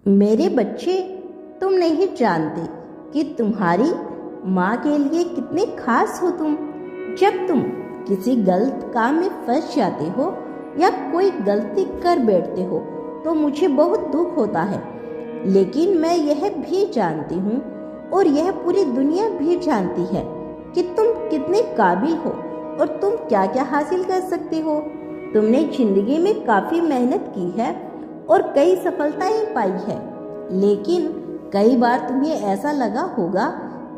मेरे बच्चे, तुम नहीं जानते कि तुम्हारी माँ के लिए कितने खास हो तुम। जब तुम किसी गलत काम में फंस जाते हो या कोई गलती कर बैठते हो तो मुझे बहुत दुख होता है, लेकिन मैं यह भी जानती हूँ और यह पूरी दुनिया भी जानती है कि तुम कितने काबिल हो और तुम क्या क्या हासिल कर सकते हो। तुमने जिंदगी में काफ़ी मेहनत की है और कई सफलताएं पाई है, लेकिन कई बार तुम्हें ऐसा लगा होगा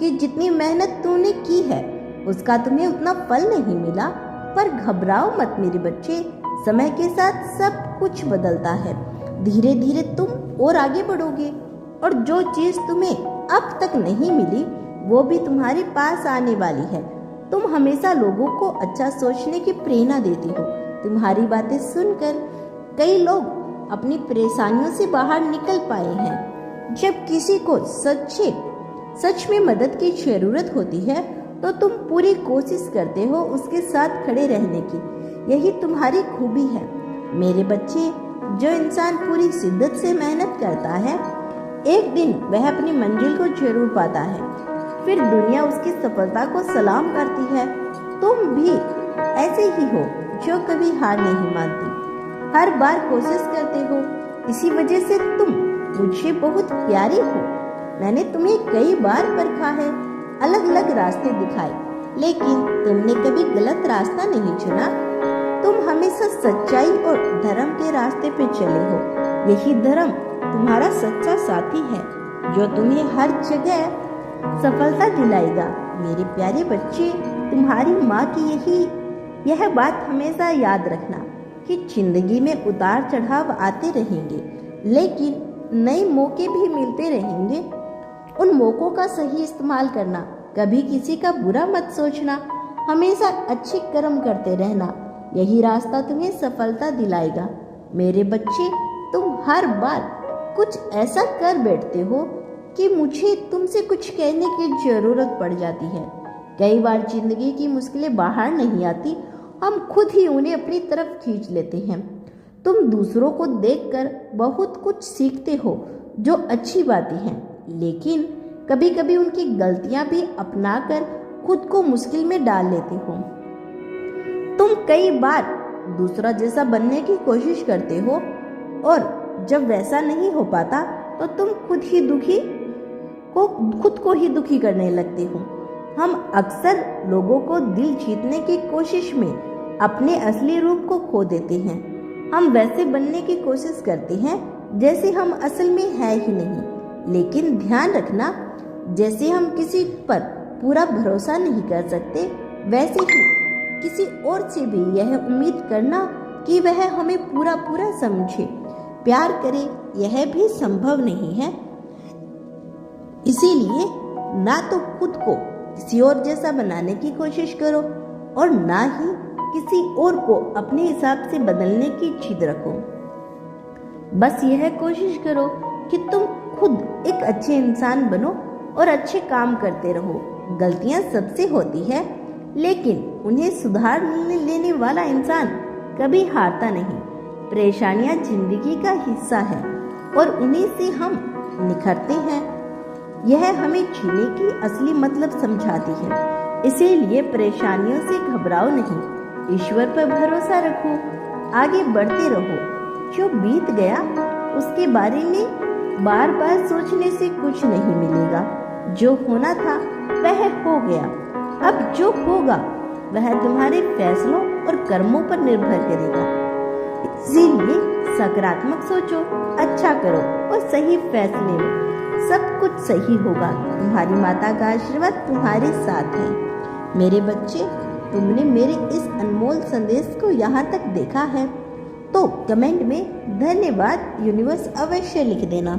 कि जितनी मेहनत तूने की है उसका तुम्हें उतना फल नहीं मिला। पर घबराओ मत मेरे बच्चे, समय के साथ सब कुछ बदलता है। धीरे धीरे तुम और आगे बढ़ोगे और जो चीज़ तुम्हें अब तक नहीं मिली वो भी तुम्हारे पास आने वाली है। तुम हमेशा लोगों को अच्छा सोचने की प्रेरणा देती हो। तुम्हारी बातें सुनकर कई लोग अपनी परेशानियों से बाहर निकल पाए हैं। जब किसी को सच में मदद की जरूरत होती है तो तुम पूरी कोशिश करते हो उसके साथ खड़े रहने की। यही तुम्हारी खूबी है मेरे बच्चे। जो इंसान पूरी शिद्दत से मेहनत करता है एक दिन वह अपनी मंजिल को जरूर पाता है। फिर दुनिया उसकी सफलता को सलाम करती है। तुम भी ऐसे ही हो जो कभी हार नहीं मानती, हर बार कोशिश करते हो। इसी वजह से तुम मुझे बहुत प्यारी हो। मैंने तुम्हें कई बार परखा है, अलग अलग रास्ते दिखाए, लेकिन तुमने कभी गलत रास्ता नहीं चुना। तुम हमेशा सच्चाई और धर्म के रास्ते पे चले हो। यही धर्म तुम्हारा सच्चा साथी है जो तुम्हें हर जगह सफलता दिलाएगा। मेरे प्यारे बच्चे, तुम्हारी माँ की यह बात हमेशा याद रखना कि जिंदगी में उतार चढ़ाव आते रहेंगे, लेकिन नए मौके भी मिलते रहेंगे। उन मौकों का सही इस्तेमाल करना, कभी किसी का बुरा मत सोचना, हमेशा अच्छे कर्म करते रहना। यही रास्ता तुम्हें सफलता दिलाएगा। मेरे बच्चे, तुम हर बार कुछ ऐसा कर बैठते हो कि मुझे तुमसे कुछ कहने की जरूरत पड़ जाती है। कई बार जिंदगी की मुश्किलें बाहर नहीं आती, हम खुद ही उन्हें अपनी तरफ खींच लेते हैं। तुम दूसरों को देखकर बहुत कुछ सीखते हो जो अच्छी बातें हैं, लेकिन कभी कभी उनकी गलतियां भी अपनाकर खुद को मुश्किल में डाल लेते हो। तुम कई बार दूसरा जैसा बनने की कोशिश करते हो और जब वैसा नहीं हो पाता तो तुम खुद को ही दुखी करने लगते हो। हम अक्सर लोगों को दिल जीतने की कोशिश में अपने असली रूप को खो देते हैं। हम वैसे बनने की कोशिश करते हैं जैसे हम असल में है ही नहीं। लेकिन ध्यान रखना, जैसे हम किसी पर पूरा भरोसा नहीं कर सकते, वैसे ही किसी और से भी यह उम्मीद करना कि वह हमें पूरा समझे, प्यार करे, यह भी संभव नहीं है। इसीलिए ना तो खुद को किसी और जैसा बनाने की कोशिश करो और ना ही किसी और को अपने हिसाब से बदलने की जिद रखो। बस यह कोशिश करो कि तुम खुद एक अच्छे इंसान बनो और अच्छे काम करते रहो। गलतियां सबसे होती है, लेकिन उन्हें सुधार लेने वाला इंसान कभी हारता नहीं। परेशानियां जिंदगी का हिस्सा है और उन्हीं से हम निखरते हैं। यह हमें जीने की असली मतलब समझाती है। इसीलिए परेशानियों से घबराओ नहीं, ईश्वर पर भरोसा रखो, आगे बढ़ते रहो। जो बीत गया उसके बारे में बार बार सोचने से कुछ नहीं मिलेगा। जो होना था वह हो गया। अब जो होगा वह तुम्हारे फैसलों और कर्मों पर निर्भर करेगा। इसीलिए सकारात्मक सोचो, अच्छा करो और सही फैसले लो। सब कुछ सही होगा। तुम्हारी माता का आशीर्वाद तुम्हारे साथ है। मेरे बच्चे, तुमने मेरे इस अनमोल संदेश को यहाँ तक देखा है तो कमेंट में धन्यवाद यूनिवर्स अवश्य लिख देना।